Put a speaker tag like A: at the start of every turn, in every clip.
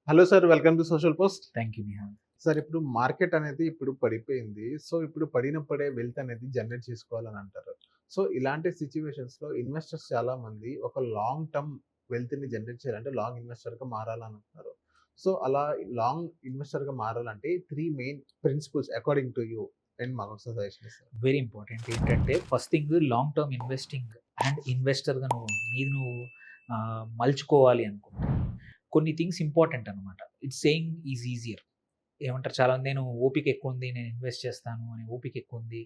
A: Hello sir, welcome to social post.
B: Thank you Nihan.
A: Sir, ఇప్పుడు market అనేది ఇప్పుడు పడిపోయింది. సో, ఇప్పుడు పడినప్పుడే వెల్త్ అనేది జనరేట్ చేసుకోవాలని అంటారు. సో, ఇలాంటి సిట్యుయేషన్స్‌లో ఇన్వెస్టర్స్ చాలామంది ఒక లాంగ్ టర్మ్ వెల్త్‌ని జనరేట్ చేయాలంటే లాంగ్ ఇన్వెస్టర్‌గా మారాలని అంటున్నారు. సో, అలా లాంగ్ ఇన్వెస్టర్‌గా మారాలంటే 3 main principles according to you and మాకు సజెషన్ ఇస్తారు.
B: వెరీ ఇంపార్టెంట్ ఏంటంటే first thing long term investing and ఇన్వెస్టర్‌గా నువ్వు మలుచుకోవాలి అనుకుంటే కొన్ని థింగ్స్ ఇంపార్టెంట్ అనమాట. It's saying is easier. ఏమంటారు చాలామంది నేను ఓపిక ఎక్కువ ఉంది, నేను ఇన్వెస్ట్ చేస్తాను అని ఓపిక ఎక్కువ ఉంది,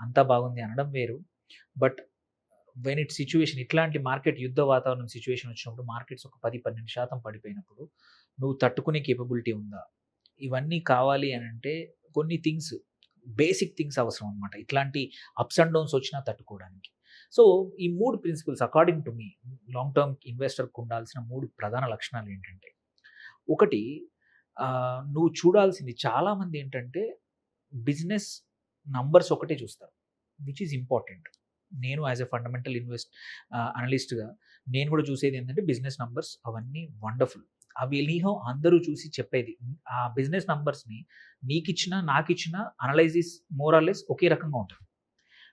B: అంతా బాగుంది అనడం వేరు. బట్ వెన్ ఇట్ సిచ్యువేషన్ ఇట్లాంటి మార్కెట్ యుద్ధ వాతావరణం సిచ్యువేషన్ వచ్చినప్పుడు మార్కెట్స్ ఒక 10-12% పడిపోయినప్పుడు నువ్వు తట్టుకునే కేపబిలిటీ ఉందా? ఇవన్నీ కావాలి అని అంటే కొన్ని థింగ్స్ బేసిక్ థింగ్స్ అవసరం అనమాట. ఇట్లాంటి అప్స్ అండ్ డౌన్స్ వచ్చినా తట్టుకోవడానికి. సో ఈ 3 principles according to me long term ఇన్వెస్టర్‌కి ఉండాల్సిన 3 ప్రధాన లక్షణాలు ఏంటంటే, ఒకటి నువ్వు చూడాల్సింది చాలామంది ఏంటంటే బిజినెస్ నంబర్స్ ఒకటే చూస్తారు. Which is important. నేను యాస్ ఎ ఫండమెంటల్ అనలిస్ట్‌గా నేను కూడా చూసేది ఏంటంటే బిజినెస్ నంబర్స్ అవన్నీ వండర్‌ఫుల్. అవి ఎనీహౌ అందరూ చూసి చెప్పేది. ఆ బిజినెస్ నంబర్స్‌ని నీకిచ్చినా, నాకిచ్చినా అనలైసిస్ మోర్ ఆర్ లెస్ ఒకే రకంగా ఉంటుంది.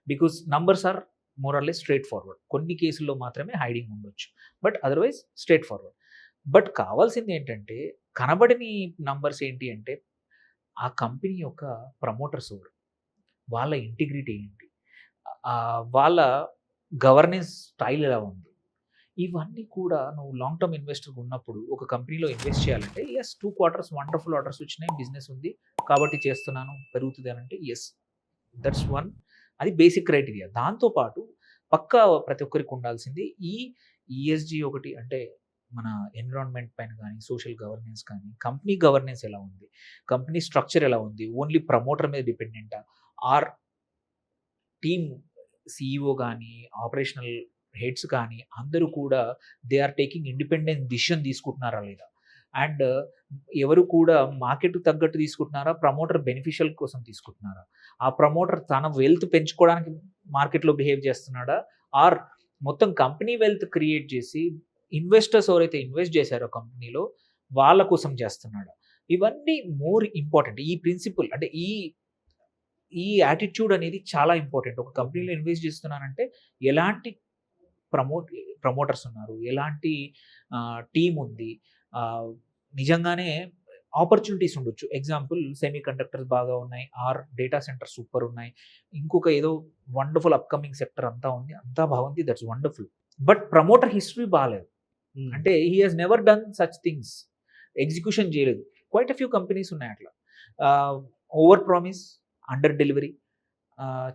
B: Because numbers are more or less straightforward. కొన్ని కేసుల్లో మాత్రమే హైడింగ్ ఉండొచ్చు. But otherwise straightforward. But కావాల్సింది ఏంటంటే కనబడని నంబర్స్ ఏంటి అంటే ఆ కంపెనీ యొక్క ప్రమోటర్స్ ఎవరు? వాళ్ళ ఇంటిగ్రిటీ ఏంటి? వాళ్ళ గవర్నెన్స్ స్టైల్ ఎలా ఉంది? ఇవన్నీ కూడా నువ్వు లాంగ్ టర్మ్ ఇన్వెస్టర్‌గా ఉన్నప్పుడు ఒక కంపెనీలో ఇన్వెస్ట్ చేయాలంటే యెస్ 2 క్వార్టర్స్ వండర్‌ఫుల్ ఆర్డర్స్ వచ్చినాయి. బిజినెస్ ఉంది. కాబట్టి చేస్తున్నాను. పెరుగుతది అనంటే యెస్. That's one. అది బేసిక్ క్రైటీరియా. దాంతో పాటు పక్కా ప్రతి ఒక్కరికి ఉండాల్సింది ఈ ఈఎస్జీ ఒకటి అంటే మన ఎన్విరాన్మెంట్ పైన గానీ, సోషల్ గవర్నెన్స్ కానీ, కంపెనీ గవర్నెన్స్ ఎలా ఉంది? కంపెనీ స్ట్రక్చర్ ఎలా ఉంది? ఓన్లీ ప్రమోటర్ మీద డిపెండెంటా? ఆర్ టీమ్ సీఈఓ గానీ, ఆపరేషనల్ హెడ్స్ కానీ అందరూ కూడా they are taking independent decision తీసుకుంటున్నారా లేదా? అండ్ ఎవరు కూడా మార్కెట్‌కి తగ్గట్టు తీసుకుంటున్నారా? ప్రమోటర్ బెనిఫిషియల్ కోసం తీసుకుంటున్నారా? ఆ ప్రమోటర్ తన వెల్త్ పెంచుకోవడానికి మార్కెట్‌లో బిహేవ్ చేస్తున్నాడా? ఆర్ మొత్తం కంపెనీ వెల్త్ క్రియేట్ చేసి ఇన్వెస్టర్స్ ఎవరైతే ఇన్వెస్ట్ చేశారో కంపెనీలో వాళ్ళ కోసం చేస్తున్నాడా? ఇవన్నీ మోర్ ఇంపార్టెంట్. ఈ ప్రిన్సిపల్ అంటే ఈ యాటిట్యూడ్ అనేది చాలా ఇంపార్టెంట్. ఒక కంపెనీలో ఇన్వెస్ట్ చేస్తున్నానంటే ఎలాంటి ప్రమోటర్స్ ఉన్నారు? ఎలాంటి టీమ్ ఉంది? నిజంగానే ఆపర్చునిటీస్ ఉండొచ్చు. ఎగ్జాంపుల్ సెమీ కండక్టర్స్ బాగా ఉన్నాయి. ఆర్ డేటా సెంటర్స్ సూపర్ ఉన్నాయి. ఇంకొక ఏదో వండర్‌ఫుల్ అప్‌కమింగ్ సెక్టర్ అంతా ఉంది. అంతా బాగుంది. That's wonderful. But promoter history బాలేదు. అంటే he has never done such things. Execution చేయలేదు. క్వైట్ ఎ ఫ్యూ కంపెనీస్ ఉన్నాయి అట్లా. ఓవర్ ప్రామిస్, అండర్ డెలివరీ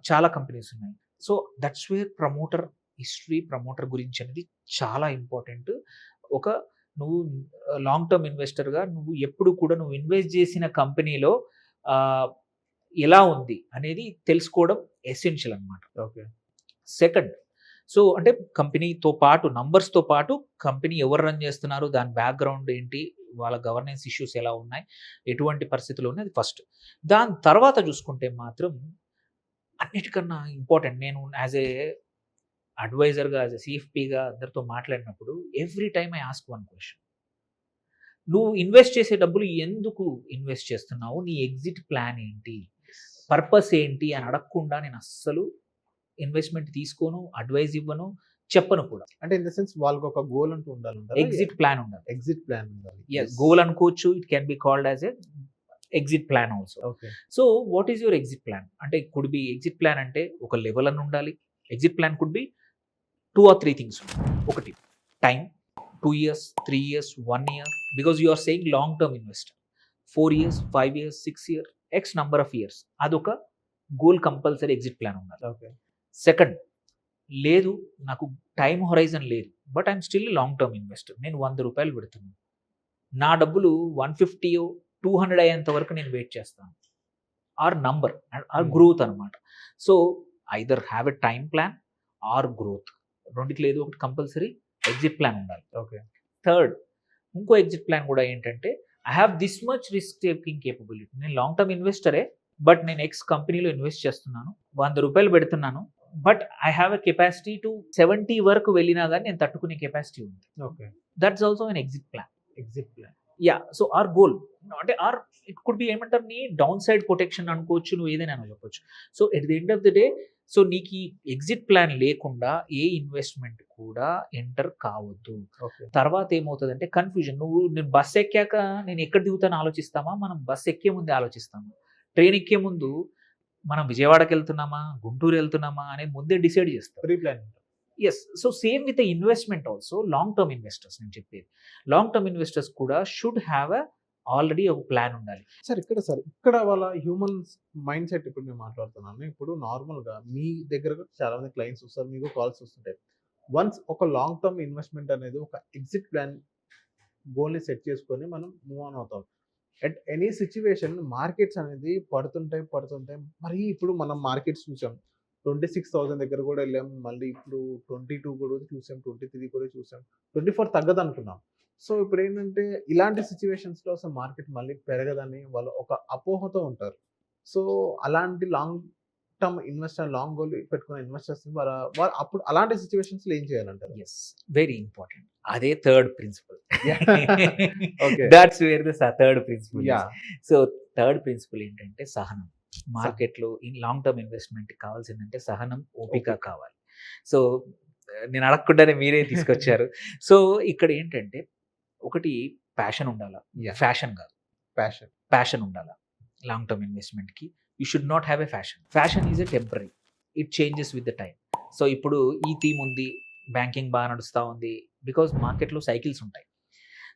B: చాలా కంపెనీస్ ఉన్నాయి. So that's where promoter history, promoter గురించి అనేది చాలా ఇంపార్టెంట్. ఒక నువ్వు లాంగ్ టర్మ్ ఇన్వెస్టర్‌గా నువ్వు ఎప్పుడు కూడా నువ్వు ఇన్వెస్ట్ చేసిన కంపెనీలో ఎలా ఉంది అనేది తెలుసుకోవడం ఎసెన్షియల్ అనమాట.
A: ఓకే.
B: సెకండ్ సో అంటే కంపెనీతో పాటు నంబర్స్‌తో పాటు కంపెనీ ఎవరు రన్ చేస్తున్నారు? దాని బ్యాక్‌గ్రౌండ్ ఏంటి? వాళ్ళ గవర్నెన్స్ ఇష్యూస్ ఎలా ఉన్నాయి? ఎటువంటి పరిస్థితుల్లో ఉన్నాయి? అది ఫస్ట్. దాని తర్వాత చూసుకుంటే మాత్రం అన్నిటికన్నా ఇంపార్టెంట్ నేను యాస్ ఏ అడ్వైజర్‌గా, యాస్ ఎ సీఎఫ్‌పీగా అందరితో మాట్లాడినప్పుడు every time I ask one question. నువ్వు ఇన్వెస్ట్ చేసే డబ్బులు ఎందుకు ఇన్వెస్ట్ చేస్తున్నావు? నీ ఎగ్జిట్ ప్లాన్ ఏంటి? పర్పస్ ఏంటి అని అడగకుండా నేను అస్సలు ఇన్వెస్ట్‌మెంట్ తీసుకోను, అడ్వైస్ ఇవ్వను, చెప్పను కూడా.
A: అంటే ఇన్ ద సెన్స్ వాళ్ళకొక గోల్ అంటూ ఉండాలంటారా?
B: ఎగ్జిట్ ప్లాన్ ఉండాలి.
A: ఎగ్జిట్ ప్లాన్ ఉండాలి.
B: యెస్. గోల్ అనుకోవచ్చు. It can be called as a exit plan also.
A: Okay.
B: So what is your exit plan? అంటే కుడ్ బి ఎగ్జిట్ ప్లాన్ అంటే ఒక లెవెల్ అని ఉండాలి. Exit plan could be 2 or 3 things. ఒకటి time 2 years, 3 years, 1 year because you are saying long term investor. 4 years, 5 years, 6 years, X number of years. అదొక goal compulsory exit plan ఉండాలి.
A: Okay.
B: Second లేదు నాకు time horizon లేదు. But I'm still long term investor. నేను ₹100 పెడుతున్నాను. నా డబ్బులు 150, 200 అయ్యేంత వరకు నేను వెయిట్ చేస్తాను. ఆర్ నంబర్ ఆర్ గ్రోత్ అనమాట. So either have a time plan or growth. రెండిటి లేదు ఒకటి కంపల్సరీ ఎగ్జిట్ ప్లాన్ ఉండాలి.
A: ఓకే.
B: థర్డ్ ఇంకో ఎగ్జిట్ ప్లాన్ కూడా ఏంటంటే I have this much risk taking capability. నేను లాంగ్ టర్మ్ ఇన్వెస్టరే. బట్ నేను ఎక్స్ కంపెనీలో ఇన్వెస్ట్ చేస్తున్నాను. ₹100 పెడుతున్నాను. But I have a capacity to 70 వరకు వెళ్ళినా గానీ నేను తట్టుకునే కెపాసిటీ ఉంది.
A: Okay.
B: That's also an exit plan.
A: Exit plan.
B: So our goal అంటే ఇట్ కుడ్ బి ఏమంటారు నీ డౌన్ సైడ్ ప్రొటెక్షన్ అనుకోవచ్చు, నువ్వు ఏదైనా చెప్పొచ్చు. So at the end of the day so నీకు ఈ ఎగ్జిట్ ప్లాన్ లేకుండా ఏ ఇన్వెస్ట్మెంట్ కూడా ఎంటర్ కావద్దు.
A: ఓకే.
B: తర్వాత ఏమవుతుందంటే కన్ఫ్యూజన్. నేను బస్ ఎక్కాక నేను ఎక్కడ దిగుతానో ఆలోచిస్తామా, మనం బస్ ఎక్కే ముందే ఆలోచిస్తామా, ట్రైన్ ఎక్కే ముందు మనం విజయవాడకి వెళ్తున్నామా, గుంటూరు వెళ్తున్నామా అనేది ముందే డిసైడ్ చేస్తాం.
A: Pre plan.
B: Yes. So same with investment also. Long term investors నేను చెప్పేది, లాంగ్ టర్మ్ ఇన్వెస్టర్స్ కూడా షుడ్ హ్యావ్ ఆల్రెడీ ఒక ప్లాన్ ఉండాలి.
A: సార్ ఇక్కడ వాళ్ళ హ్యూమన్స్ మైండ్ సెట్ ఇప్పుడు నేను మాట్లాడుతున్నాను. ఇప్పుడు నార్మల్గా మీ దగ్గరకు చాలా మంది క్లయింట్స్ వస్తారు, మీకు కాల్స్ వస్తుంటాయి. వన్స్ ఒక లాంగ్ టర్మ్ ఇన్వెస్ట్మెంట్ అనేది ఒక ఎగ్జిట్ ప్లాన్ గోల్ని సెట్ చేసుకొని మనం మూవ్ ఆన్ అవుతాం. అట్ ఎనీ సిచ్యువేషన్ మార్కెట్స్ అనేది పడుతుంటాయి. మరి ఇప్పుడు మనం మార్కెట్స్ చూసాం, 26,000 దగ్గర కూడా వెళ్ళాం, మళ్ళీ ఇప్పుడు 22 కూడా చూసాం, 23 కూడా చూసాం, 24 తగ్గదు అనుకున్నాం. సో ఇప్పుడు ఏంటంటే ఇలాంటి సిచ్యువేషన్స్లో అసలు మార్కెట్ మళ్ళీ పెరగదని వాళ్ళు ఒక అపోహతో ఉంటారు. సో అలాంటి long term investor, long goal పెట్టుకున్న ఇన్వెస్టర్స్ వాళ్ళు అప్పుడు అలాంటి సిచ్యువేషన్స్లో ఏం చేయాలంటారు?
B: Yes, very important. అదే third principle.
A: Okay.
B: That's where the third principle.
A: Yeah.
B: So third principle ఏంటంటే సహనం. మార్కెట్లో ఇన్ లాంగ్ టర్మ్ ఇన్వెస్ట్మెంట్ కావాల్సిందంటే సహనం, ఓపిక కావాలి. సో నేను అడగకుండానే మీరే తీసుకొచ్చారు. సో ఇక్కడ ఏంటంటే ఒకటి ప్యాషన్ ఉండాలా,
A: Yeah.
B: ఫ్యాషన్ కాదు,
A: ప్యాషన్.
B: ప్యాషన్ ఉండాలా. లాంగ్ టర్మ్ ఇన్వెస్ట్మెంట్కి you should not have a fashion. Fashion is a temporary, it changes with the time. So ఇప్పుడు ఈ థీమ్ ఉంది, బ్యాంకింగ్ బాగా నడుస్తూ ఉంది, బికాజ్ మార్కెట్లో సైకిల్స్ ఉంటాయి.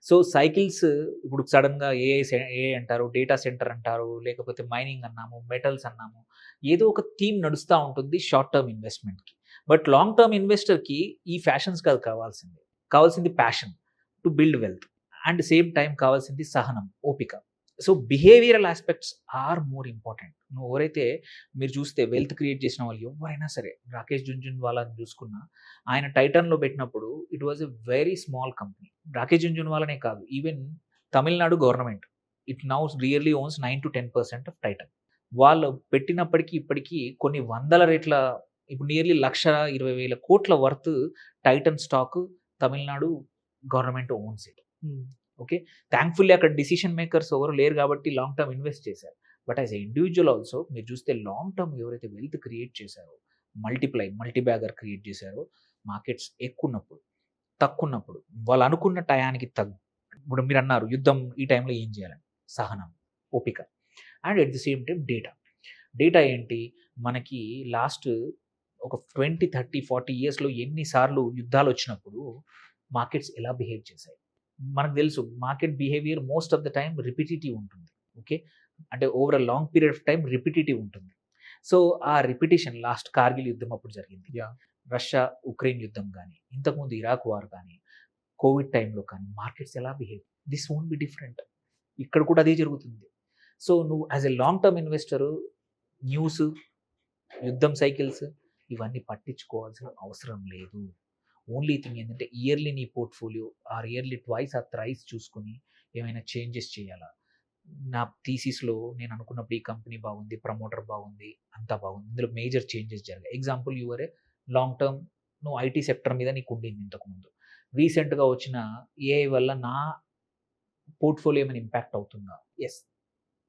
B: సో సైకిల్స్ ఇప్పుడు సడన్గా ఏఐ అంటారు, డేటా సెంటర్ అంటారు, లేకపోతే మైనింగ్ అన్నాము, మెటల్స్ అన్నాము, ఏదో ఒక థీమ్ నడుస్తూ ఉంటుంది షార్ట్ టర్మ్ ఇన్వెస్ట్మెంట్కి. బట్ లాంగ్ టర్మ్ ఇన్వెస్టర్కి ఈ ఫ్యాషన్స్ కాదు కావాల్సింది passion to build wealth. And same time కావాల్సింది సహనం, ఓపిక. So behavioural aspects are more important. నువ్వు ఎవరైతే మీరు చూస్తే వెల్త్ క్రియేట్ చేసిన వాళ్ళు ఎవరైనా సరే, రాకేష్ జుంజున్వాలాని చూసుకున్నా, ఆయన టైటన్లో పెట్టినప్పుడు it was a very small company. Rakesh జుంజున్వాలానే కాదు, even Tamil Nadu government it now really ones 9 to 10% of Titan. వాళ్ళు పెట్టినప్పటికీ ఇప్పటికీ కొన్ని వందల రేట్ల, ఇప్పుడు నియర్లీ 1,20,000 కోట్ల worth Titan stock Tamil Nadu government owns it. Okay, thankfully అక్కడ డిసిషన్ మేకర్స్ ఎవరు లేరు కాబట్టి లాంగ్ టర్మ్ ఇన్వెస్ట్ చేశారు. But as a individual also మీరు చూస్తే లాంగ్ టర్మ్ ఎవరైతే వెల్త్ క్రియేట్ చేశారో, మల్టీబ్యాగర్ క్రియేట్ చేశారో, మార్కెట్స్ ఎక్కున్నప్పుడు తక్కున్నప్పుడు వాళ్ళు అనుకున్న టయానికి ఇప్పుడు మీరు అన్నారు యుద్ధం ఈ టైంలో ఏం చేయాలని, సహనం, ఓపిక. And at the same time data ఏంటి, మనకి లాస్ట్ ఒక 20, 30, 40 ఇయర్స్లో ఎన్నిసార్లు యుద్ధాలు వచ్చినప్పుడు మార్కెట్స్ ఎలా బిహేవ్ చేశాయి మనకు తెలుసు. Market behaviour most of the time repetitive ఉంటుంది. ఓకే, అంటే over a long period of time repetitive ఉంటుంది. సో ఆ రిపిటేషన్ లాస్ట్ కార్గిల్ యుద్ధం అప్పుడు జరిగింది, రష్యా ఉక్రెయిన్ యుద్ధం కానీ, ఇంతకుముందు ఇరాక్ వార్ కానీ, కోవిడ్ టైంలో కానీ మార్కెట్స్ ఎలా behave, this won't be different. ఇక్కడ కూడా అదే జరుగుతుంది. సో నువ్వు as a long term investor news, యుద్ధం సైకిల్స్ ఇవన్నీ పట్టించుకోవాల్సిన అవసరం లేదు. ఓన్లీ థింగ్ ఏంటంటే ఇయర్లీ నీ portfolio or yearly twice or thrice చూసుకుని ఏమైనా చేంజెస్ చేయాలా. నా థీసిస్లో నేను అనుకున్నప్పుడు ఈ కంపెనీ బాగుంది, ప్రమోటర్ బాగుంది, అంతా బాగుంది, ఇందులో మేజర్ చేంజెస్ జరిగాయి. ఎగ్జాంపుల్ యువరే లాంగ్ టర్మ్ నువ్వు ఐటీ సెక్టర్ మీద నీకు ఉండింది ఇంతకుముందు, రీసెంట్గా వచ్చిన ఏఐ వల్ల నా పోర్ట్ఫోలియో ఏమైనా ఇంపాక్ట్ అవుతుందా, ఎస్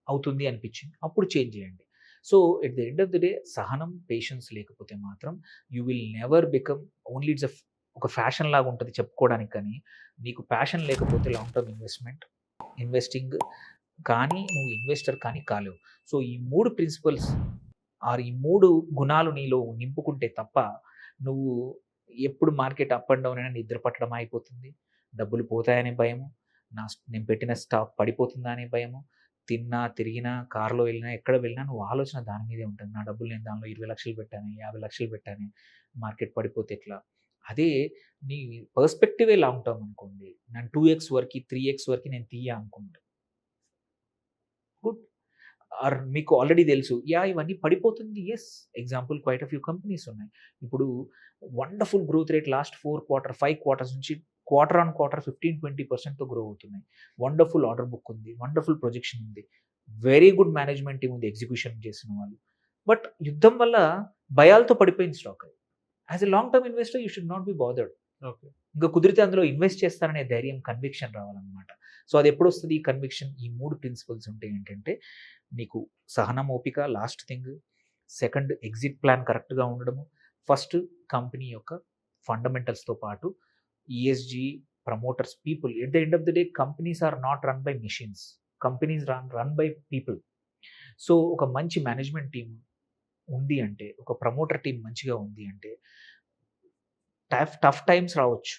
B: అవుతుంది అనిపించింది, అప్పుడు చేంజ్ చేయండి. So at the end of the day సహనం, పేషెన్స్ లేకపోతే మాత్రం you will never become, only it's ఒక ఫ్యాషన్ లాగా ఉంటుంది చెప్పుకోవడానికి, కానీ నీకు ప్యాషన్ లేకపోతే లాంగ్ టర్మ్ ఇన్వెస్టింగ్ కానీ నువ్వు ఇన్వెస్టర్ కానీ కాలేవు. సో ఈ 3 ప్రిన్సిపల్స్ ఆర్ ఈ 3 గుణాలు నీలో నింపుకుంటే తప్ప నువ్వు ఎప్పుడు మార్కెట్ అప్ అండ్ డౌన్ అయినా నిద్ర పట్టడం అయిపోతుంది, డబ్బులు పోతాయనే భయము, నేను పెట్టిన స్టాక్ పడిపోతుందా అనే భయము, తిన్నా తిరిగినా కారులో వెళ్ళినా ఎక్కడ వెళ్ళినా నువ్వు ఆలోచన దాని మీదే ఉంటుంది. నా డబ్బులు నేను దానిలో 20 లక్షలు పెట్టాను, 50 లక్షలు పెట్టాను, మార్కెట్ పడిపోతే ఎట్లా. అదే నీ పర్స్పెక్టివే లాంగ్ టర్మ్ అనుకోండి, నేను 2x వరకు 3x వరకు నేను తీయ అనుకుంటా, గుడ్. ఆర్ మీకు ఆల్రెడీ తెలుసు ఇవన్నీ పడిపోతుంది, yes. Example quite a few companies ఉన్నాయి. ఇప్పుడు wonderful growth rate last 5 quarters నుంచి క్వార్టర్ ఆన్ క్వార్టర్ 15-20%తో గ్రో అవుతున్నాయి. వండర్ఫుల్ ఆర్డర్ బుక్ ఉంది, వండర్ఫుల్ ప్రొజెక్షన్ ఉంది, వెరీ గుడ్ మేనేజ్మెంట్ టీమ్ ఉంది ఎగ్జిక్యూషన్ చేసిన వాళ్ళు. బట్ యుద్ధం వల్ల భయాలతో పడిపోయింది స్టాక్. అది as a long term investor you should not be bothered.
A: Okay,
B: ఇంకా కుదిరితే అందులో ఇన్వెస్ట్ చేస్తారనే ధైర్యం, కన్విక్షన్ రావాలన్నమాట. సో అది ఎప్పుడు వస్తుంది ఈ కన్విక్షన్? ఈ 3 ప్రిన్సిపల్స్ ఉంటే ఏంటంటే నీకు సహనం, ఓపిక last thing, second exit plan కరెక్ట్గా ఉండడము, ఫస్ట్ కంపెనీ యొక్క ఫండమెంటల్స్తో పాటు ESG, promoters, people. At the end of the day companies are not run by machines, companies run by people. So ఒక మంచి మేనేజ్మెంట్ టీమ్ ఉంది అంటే, ఒక ప్రమోటర్ టీం మంచిగా ఉంది అంటే టఫ్ టైమ్స్ రావచ్చు.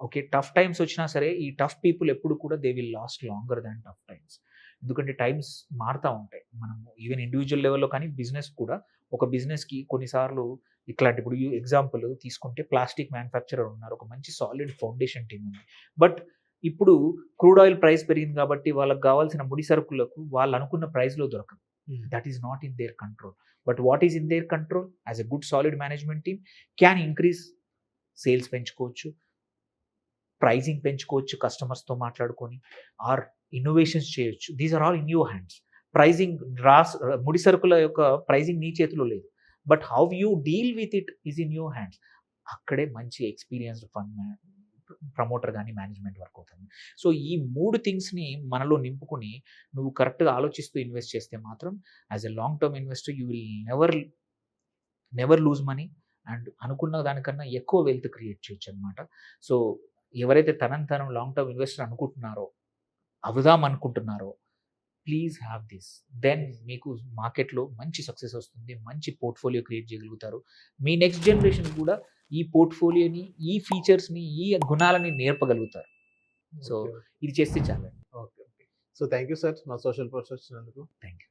B: ఓకే, టఫ్ టైమ్స్ వచ్చినా సరే ఈ టఫ్ పీపుల్ ఎప్పుడు కూడా they will last longer than tough times. ఎందుకంటే టైమ్స్ మారుతూ ఉంటాయి. మనము ఈవెన్ ఇండివిజువల్ లెవెల్లో కానీ బిజినెస్ కూడా, ఒక బిజినెస్కి కొన్నిసార్లు ఇట్లాంటి, ఇప్పుడు ఎగ్జాంపుల్ తీసుకుంటే ప్లాస్టిక్ మ్యానుఫ్యాక్చరర్ ఉన్నారు, ఒక మంచి సాలిడ్ ఫౌండేషన్ టీం ఉంది. బట్ ఇప్పుడు క్రూడ్ ఆయిల్ ప్రైస్ పెరిగింది కాబట్టి వాళ్ళకి కావాల్సిన ముడి సరుకులకు వాళ్ళు అనుకున్న ప్రైస్లో దొరకదు. That is not in their control. But what is in their control? As a good solid management team can increase sales, పెంచుకోవచ్చు, ప్రైజింగ్ పెంచుకోవచ్చు, కస్టమర్స్తో మాట్లాడుకొని, ఆర్ ఇన్నోవేషన్స్ చేయొచ్చు. These are all in your hands. Pricing ముడి సరుకుల యొక్క pricing నీ చేతిలో లేదు, but how you deal with it is in your hands. అక్కడే మంచి ఎక్స్పీరియన్స్డ్ ఫండ్ ప్రమోటర్ కానీ మేనేజ్మెంట్ వర్క్ అవుతుంది. సో ఈ 3 థింగ్స్ని మనలో నింపుకుని నువ్వు కరెక్ట్గా ఆలోచిస్తూ ఇన్వెస్ట్ చేస్తే మాత్రం as a long term investor you will never lose money and అనుకున్న దానికన్నా ఎక్కువ వెల్త్ క్రియేట్ చేయొచ్చు అనమాట. సో ఎవరైతే తనం లాంగ్ టర్మ్ ఇన్వెస్టర్ అనుకుంటున్నారో, అవుదాం అనుకుంటున్నారో, ప్లీజ్ హ్యావ్ దిస్. దెన్ మీకు మార్కెట్లో మంచి సక్సెస్ వస్తుంది, మంచి పోర్ట్ఫోలియో క్రియేట్ చేయగలుగుతారు. మీ నెక్స్ట్ జనరేషన్ కూడా ఈ పోర్ట్ఫోలియోని, ఈ ఫీచర్స్ని, ఈ గుణాలని నేర్పగలుగుతారు. సో ఇది చేస్తే చాలండి.
A: Okay. So thank you sir మా సోషల్ పోస్ట్ వచ్చినందుకు.
B: Thank you.